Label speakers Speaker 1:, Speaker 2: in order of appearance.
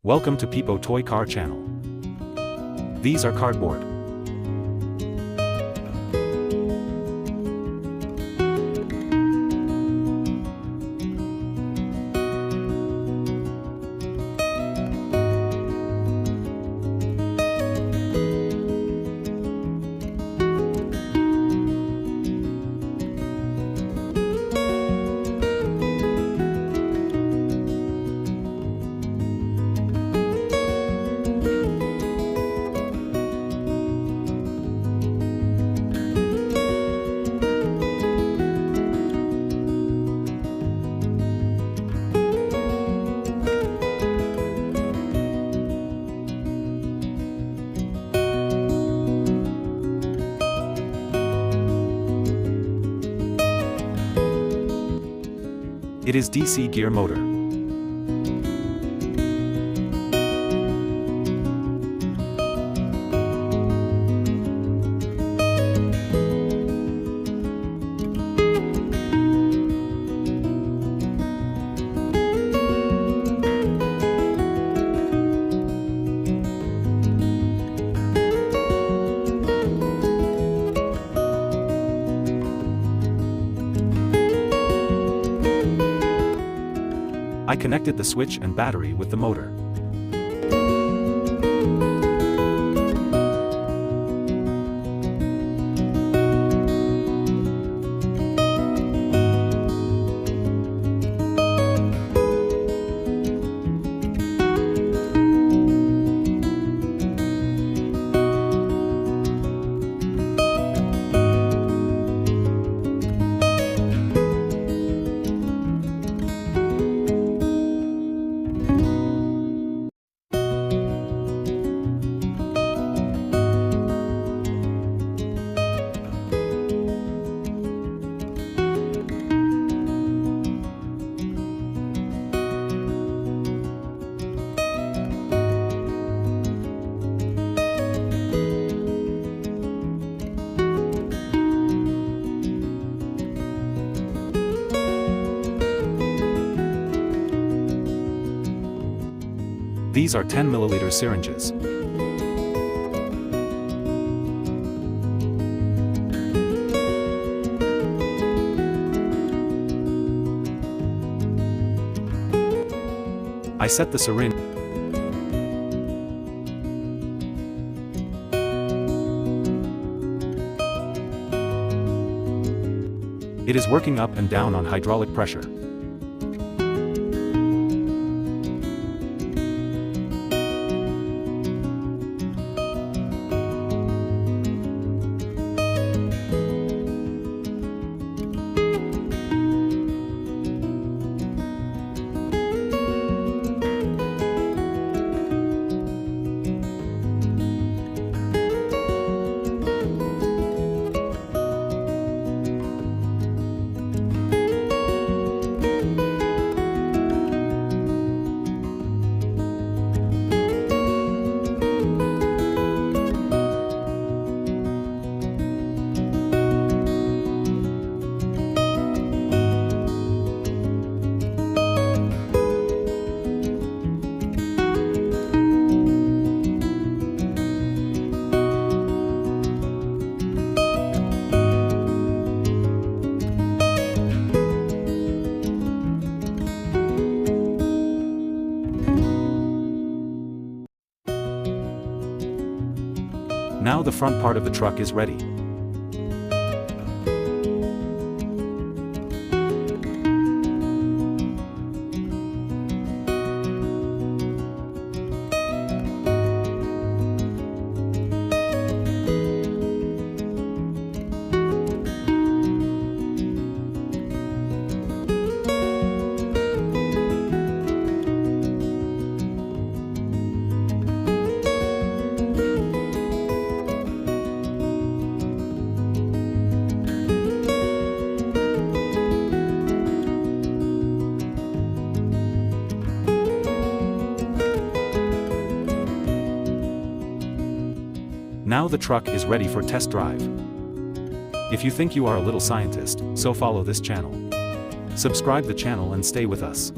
Speaker 1: Welcome to Pipo Toy Car channel. These are cardboard. It is DC gear motor. I connected the switch and battery with the motor. These are 10 milliliter syringes. I set the syringe. It is working up and down on hydraulic pressure. Now the front part of the truck is ready. Now the truck is ready for test drive. If you think you are a little scientist, so follow this channel. Subscribe the channel and stay with us.